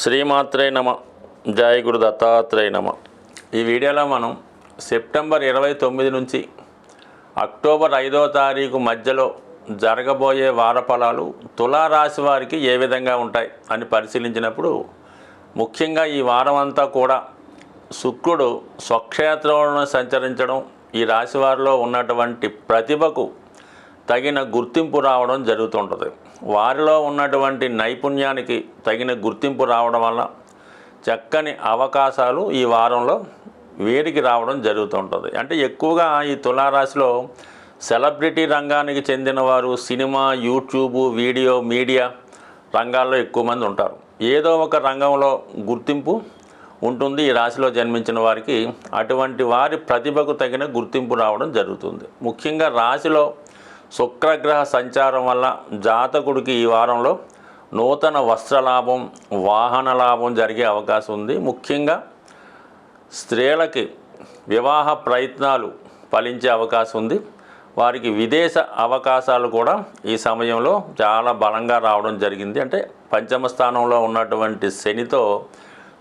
శ్రీమాత్రే నమ. జయ గురు దత్తాత్రేయ నమ. ఈ వీడియోలో మనం సెప్టెంబర్ 29 నుంచి అక్టోబర్ 5వ తారీఖు మధ్యలో జరగబోయే వారఫలాలు తులారాశి వారికి ఏ విధంగా ఉంటాయి అని పరిశీలించినప్పుడు, ముఖ్యంగా ఈ వారం అంతా కూడా శుక్రుడు స్వక్షేత్రంలో సంచరించడం ఈ రాశి వారిలో ఉన్నటువంటి ప్రతిభకు తగిన గుర్తింపు రావడం జరుగుతుంటుంది. వారిలో ఉన్నటువంటి నైపుణ్యానికి తగిన గుర్తింపు రావడం వల్ల చక్కని అవకాశాలు ఈ వారంలో వీరికి రావడం జరుగుతుంటుంది. అంటే ఎక్కువగా ఈ తులారాశిలో సెలబ్రిటీ రంగానికి చెందిన వారు, సినిమా, యూట్యూబ్, వీడియో, మీడియా రంగాల్లో ఎక్కువ మంది ఉంటారు. ఏదో ఒక రంగంలో గుర్తింపు ఉంటుంది ఈ రాశిలో జన్మించిన వారికి. అటువంటి వారి ప్రతిభకు తగిన గుర్తింపు రావడం జరుగుతుంది. ముఖ్యంగా రాశిలో శుక్రగ్రహ సంచారం వల్ల జాతకుడికి ఈ వారంలో నూతన వస్త్రలాభం, వాహన లాభం జరిగే అవకాశం ఉంది. ముఖ్యంగా స్త్రీలకి వివాహ ప్రయత్నాలు ఫలించే అవకాశం ఉంది. వారికి విదేశ అవకాశాలు కూడా ఈ సమయంలో చాలా బలంగా రావడం జరిగింది. అంటే పంచమ స్థానంలో ఉన్నటువంటి శనితో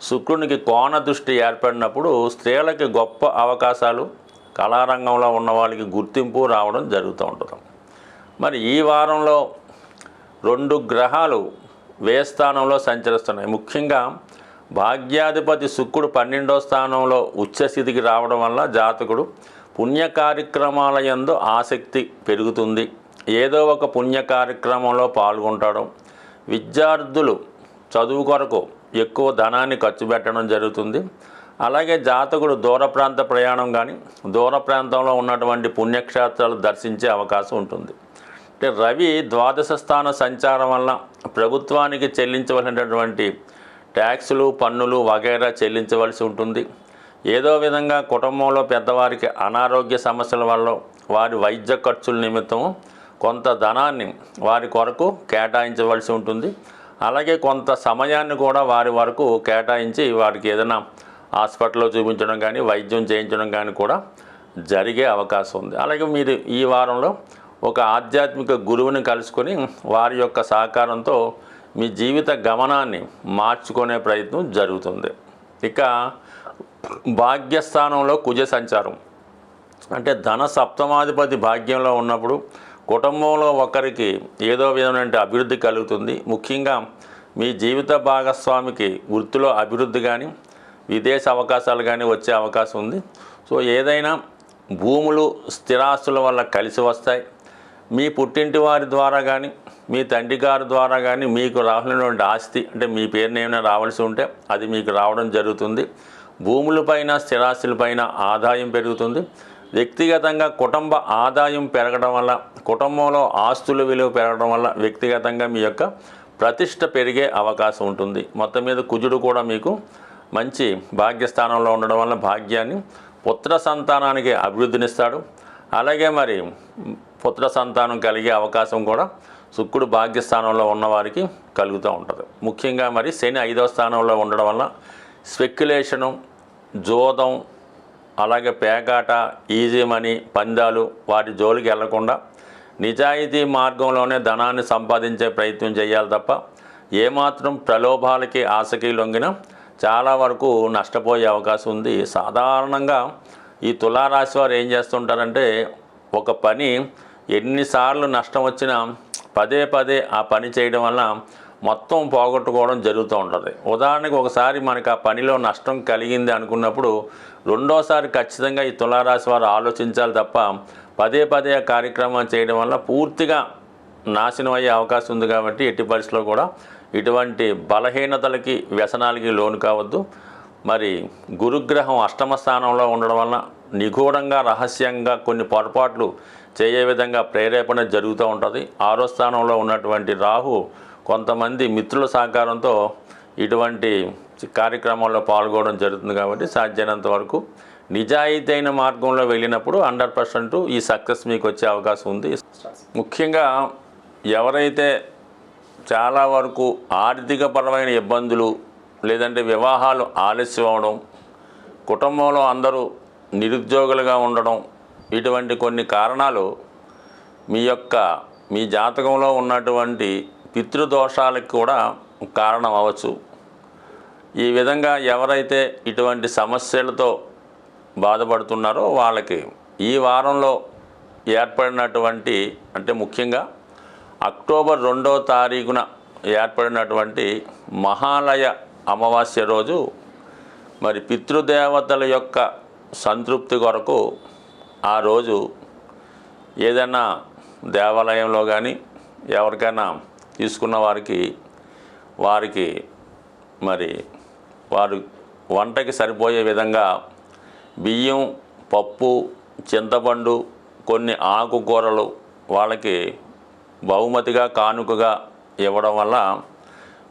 శుక్రునికి కోణ దృష్టి ఏర్పడినప్పుడు స్త్రీలకి గొప్ప అవకాశాలు, కళారంగంలో ఉన్న వాళ్ళకి గుర్తింపు రావడం జరుగుతూ ఉంటుంది. మరి ఈ వారంలో 2 గ్రహాలు వ్యయ స్థానంలో సంచరిస్తున్నాయి. ముఖ్యంగా భాగ్యాధిపతి శుక్రుడు 12వ స్థానంలో ఉచ్చస్థితికి రావడం వల్ల జాతకుడు పుణ్య కార్యక్రమాల యందు ఆసక్తి పెరుగుతుంది. ఏదో ఒక పుణ్య కార్యక్రమంలో పాల్గొంటాడు. విద్యార్థులు చదువు కొరకు ఎక్కువ ధనాన్ని ఖర్చు పెట్టడం జరుగుతుంది. అలాగే జాతకుడు దూర ప్రాంత ప్రయాణం కానీ, దూర ప్రాంతంలో ఉన్నటువంటి పుణ్యక్షేత్రాలు దర్శించే అవకాశం ఉంటుంది. అంటే రవి ద్వాదశ స్థాన సంచారం వల్ల ప్రభుత్వానికి చెల్లించవలసినటువంటి ట్యాక్సులు, పన్నులు వగైరా చెల్లించవలసి ఉంటుంది. ఏదో విధంగా కుటుంబంలో పెద్దవారికి అనారోగ్య సమస్యల వల్ల వారి వైద్య ఖర్చుల నిమిత్తం కొంత ధనాన్ని వారి కొరకు కేటాయించవలసి ఉంటుంది. అలాగే కొంత సమయాన్ని కూడా వారి వరకు కేటాయించి వారికి ఏదైనా హాస్పిటల్లో చూపించడం కానీ, వైద్యం చేయించడం కానీ కూడా జరిగే అవకాశం ఉంది. అలాగే మీరు ఈ వారంలో ఒక ఆధ్యాత్మిక గురువుని కలుసుకొని వారి యొక్క సహకారంతో మీ జీవిత గమనాన్ని మార్చుకునే ప్రయత్నం జరుగుతుంది. ఇక భాగ్యస్థానంలో కుజ సంచారం, అంటే ధన సప్తమాధిపతి భాగ్యంలో ఉన్నప్పుడు కుటుంబంలో ఒకరికి ఏదో విధమైన అభివృద్ధి కలుగుతుంది. ముఖ్యంగా మీ జీవిత భాగస్వామికి వృత్తిలో అభివృద్ధి కానీ, విదేశ అవకాశాలు కానీ వచ్చే అవకాశం ఉంది. సో ఏదైనా భూములు, స్థిరాస్తుల వల్ల కలిసి వస్తాయి. మీ పుట్టింటి వారి ద్వారా కానీ, మీ తండ్రి గారి ద్వారా కానీ మీకు రావాల్సినటువంటి ఆస్తి, అంటే మీ పేరున ఏమైనా రావాల్సి ఉంటే అది మీకు రావడం జరుగుతుంది. భూములపైన, స్థిరాస్తులపైన ఆదాయం పెరుగుతుంది. వ్యక్తిగతంగా కుటుంబ ఆదాయం పెరగడం వల్ల, కుటుంబంలో ఆస్తుల విలువ పెరగడం వల్ల వ్యక్తిగతంగా మీ యొక్క ప్రతిష్ట పెరిగే అవకాశం ఉంటుంది. మొత్తం మీద కుజుడు కూడా మీకు మంచి భాగ్యస్థానంలో ఉండడం వల్ల భాగ్యాన్ని, పుత్ర సంతానానికి అభివృద్ధినిస్తాడు. అలాగే మరి పుత్ర సంతానం కలిగే అవకాశం కూడా శుక్రుడు భాగ్యస్థానంలో ఉన్నవారికి కలుగుతూ ఉంటుంది. ముఖ్యంగా మరి శని 5వ స్థానంలో ఉండడం వల్ల స్పెక్యులేషను, జోదం, అలాగే పేకాట, ఈజీ మనీ, పందాలు వాటి జోలికి వెళ్లకుండా నిజాయితీ మార్గంలోనే ధనాన్ని సంపాదించే ప్రయత్నం చేయాలి తప్ప ఏమాత్రం ప్రలోభాలకి, ఆశకి లొంగిన చాలా వరకు నష్టపోయే అవకాశం ఉంది. సాధారణంగా ఈ తులారాశి వారు ఏం చేస్తుంటారంటే, ఒక పని ఎన్నిసార్లు నష్టం వచ్చినా పదే పదే ఆ పని చేయడం వల్ల మొత్తం పోగొట్టుకోవడం జరుగుతూ ఉంటుంది. ఉదాహరణకు ఒకసారి మనకు ఆ పనిలో నష్టం కలిగింది అనుకున్నప్పుడు రెండోసారి ఖచ్చితంగా ఈ తులారాశి వారు ఆలోచించాలి తప్ప పదే పదే ఆ కార్యక్రమం చేయడం వల్ల పూర్తిగా నాశనం అయ్యే అవకాశం ఉంది. కాబట్టి ఎట్టి పరిస్థితుల్లో కూడా ఇటువంటి బలహీనతలకి, వ్యసనాలకి లోను కావద్దు. మరి గురుగ్రహం అష్టమ స్థానంలో ఉండడం వల్ల నిగూఢంగా, రహస్యంగా కొన్ని పొరపాట్లు చేయే విధంగా ప్రేరేపణ జరుగుతూ ఉంటుంది. 6వ స్థానంలో ఉన్నటువంటి రాహు కొంతమంది మిత్రుల సహకారంతో ఇటువంటి కార్యక్రమాల్లో పాల్గొనడం జరుగుతుంది. కాబట్టి సాధ్యమైనంత వరకు నిజాయితీ అయిన మార్గంలో వెళ్ళినప్పుడు 100% ఈ సక్సెస్ మీకు వచ్చే అవకాశం ఉంది. ముఖ్యంగా ఎవరైతే చాలా వరకు ఆర్థికపరమైన ఇబ్బందులు, లేదంటే వివాహాలు ఆలస్యం అవడం, కుటుంబంలో అందరూ నిరుద్యోగులుగా ఉండడం, ఇటువంటి కొన్ని కారణాలు మీ జాతకంలో ఉన్నటువంటి పితృదోషాలకు కూడా కారణం అవ్వచ్చు. ఈ విధంగా ఎవరైతే ఇటువంటి సమస్యలతో బాధపడుతున్నారో వాళ్ళకి ఈ వారంలో ఏర్పడినటువంటి, అంటే ముఖ్యంగా అక్టోబర్ 2వ తారీఖున ఏర్పడినటువంటి మహాలయ అమావాస్య రోజు మరి పితృదేవతల యొక్క సంతృప్తి కొరకు ఆ రోజు ఏదైనా దేవాలయంలో కానీ ఎవరికైనా తీసుకున్న వారికి మరి వారు వంటకి సరిపోయే విధంగా బియ్యం, పప్పు, చింతపండు, కొన్ని ఆకుకూరలు వాళ్ళకి బహుమతిగా కానుకగా ఇవ్వడం వల్ల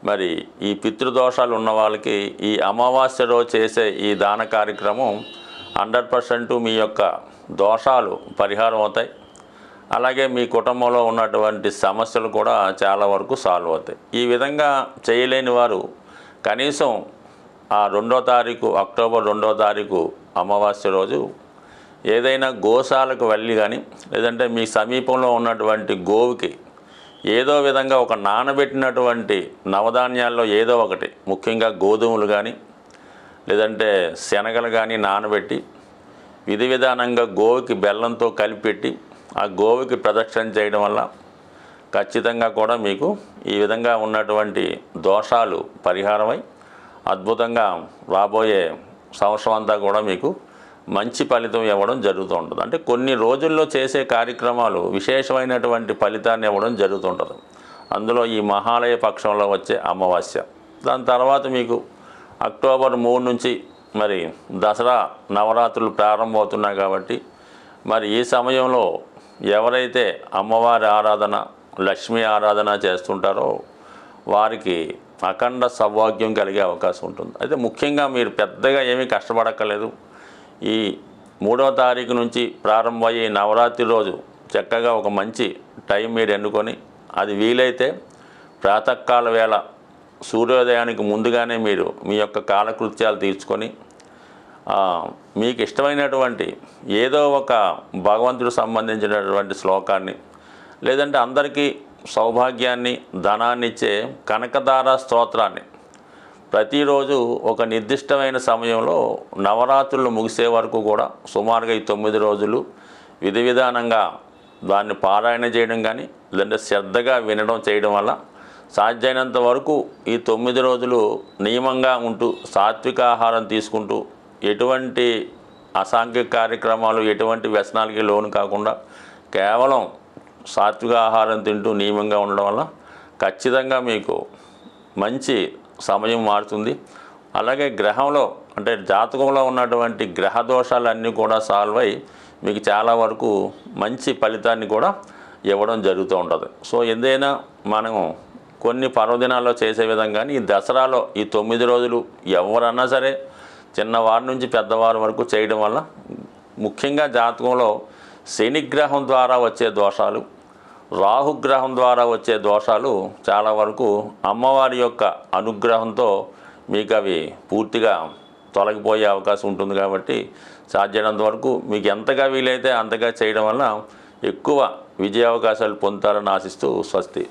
మరి ఈ పితృదోషాలు ఉన్న వాళ్ళకి ఈ అమావాస్య రోజు చేసే ఈ దాన కార్యక్రమం 100% మీ యొక్క దోషాలు పరిహారం అవుతాయి. అలాగే మీ కుటుంబంలో ఉన్నటువంటి సమస్యలు కూడా చాలా వరకు సాల్వ్ అవుతాయి. ఈ విధంగా చేయలేని వారు కనీసం ఆ 2వ తారీఖు, అక్టోబర్ 2వ తారీఖు అమావాస్య రోజు ఏదైనా గోశాలకు వెళ్ళి కానీ, లేదంటే మీ సమీపంలో ఉన్నటువంటి గోవుకి ఏదో విధంగా ఒక నానబెట్టినటువంటి నవధాన్యాల్లో ఏదో ఒకటి, ముఖ్యంగా గోధుమలు కానీ లేదంటే శనగలు కానీ నానబెట్టి విధి విధానంగా గోవుకి బెల్లంతో కలిపెట్టి ఆ గోవుకి ప్రదక్షిణ చేయడం వల్ల ఖచ్చితంగా కూడా మీకు ఈ విధంగా ఉన్నటువంటి దోషాలు పరిహారమై అద్భుతంగా రాబోయే సంవత్సరం అంతా కూడా మీకు మంచి ఫలితం ఇవ్వడం జరుగుతూ ఉంటుంది. అంటే కొన్ని రోజుల్లో చేసే కార్యక్రమాలు విశేషమైనటువంటి ఫలితాన్ని ఇవ్వడం జరుగుతుంటుంది. అందులో ఈ మహాలయ పక్షంలో వచ్చే అమావాస్య, దాని తర్వాత మీకు అక్టోబర్ 3 నుంచి మరి దసరా నవరాత్రులు ప్రారంభమవుతున్నాయి కాబట్టి మరి ఈ సమయంలో ఎవరైతే అమ్మవారి ఆరాధన, లక్ష్మీ ఆరాధన చేస్తుంటారో వారికి అఖండ సౌభాగ్యం కలిగే అవకాశం ఉంటుంది. అయితే ముఖ్యంగా మీరు పెద్దగా ఏమీ కష్టపడక్కర్లేదు. ఈ 3వ తారీఖు నుంచి ప్రారంభమయ్యే నవరాత్రి రోజు చక్కగా ఒక మంచి టైం మీరు ఎన్నుకొని, అది వీలైతే ప్రాతకాల వేళ సూర్యోదయానికి ముందుగానే మీరు మీ యొక్క కాలకృత్యాలు తీర్చుకొని మీకు ఇష్టమైనటువంటి ఏదో ఒక భగవంతుడు సంబంధించినటువంటి శ్లోకాన్ని, లేదంటే అందరికీ సౌభాగ్యాన్ని, ధనాన్ని ఇచ్చే కనకదార స్తోత్రాన్ని ప్రతిరోజు ఒక నిర్దిష్టమైన సమయంలో నవరాత్రులు ముగిసే వరకు కూడా సుమారుగా ఈ 9 రోజులు విధి విధానంగా దాన్ని పారాయణ చేయడం కానీ, లేదంటే శ్రద్ధగా వినడం చేయడం వల్ల సాధ్యమైనంత వరకు ఈ 9 రోజులు నియమంగా ఉంటూ సాత్విక ఆహారం తీసుకుంటూ ఎటువంటి అసాంఘిక కార్యక్రమాలు, ఎటువంటి వ్యసనాలకి లోను కాకుండా కేవలం సాత్విక ఆహారం తింటూ నియమంగా ఉండడం వల్ల ఖచ్చితంగా మీకు మంచి సమయం మారుతుంది. అలాగే గ్రహంలో, అంటే జాతకంలో ఉన్నటువంటి గ్రహ దోషాలన్నీ కూడా సాల్వ్ అయ్యి మీకు చాలా వరకు మంచి ఫలితాన్ని కూడా ఇవ్వడం జరుగుతూ ఉంటుంది. సో ఏదైనా మనం కొన్ని పర్వదినాల్లో చేసే విధంగానే ఈ దసరాలో ఈ 9 రోజులు ఎవరన్నా సరే చిన్నవారి నుంచి పెద్దవారి వరకు చేయడం వల్ల ముఖ్యంగా జాతకంలో శనిగ్రహం ద్వారా వచ్చే దోషాలు, రాహుగ్రహం ద్వారా వచ్చే దోషాలు చాలా వరకు అమ్మవారి యొక్క అనుగ్రహంతో మీకు అవి పూర్తిగా తొలగిపోయే అవకాశం ఉంటుంది. కాబట్టి సాధ్యమైనంత వరకు మీకు ఎంతగా వీలైతే అంతగా చేయడం వల్ల ఎక్కువ విజయ అవకాశాలు పొందుతారని ఆశిస్తూ స్వస్తి.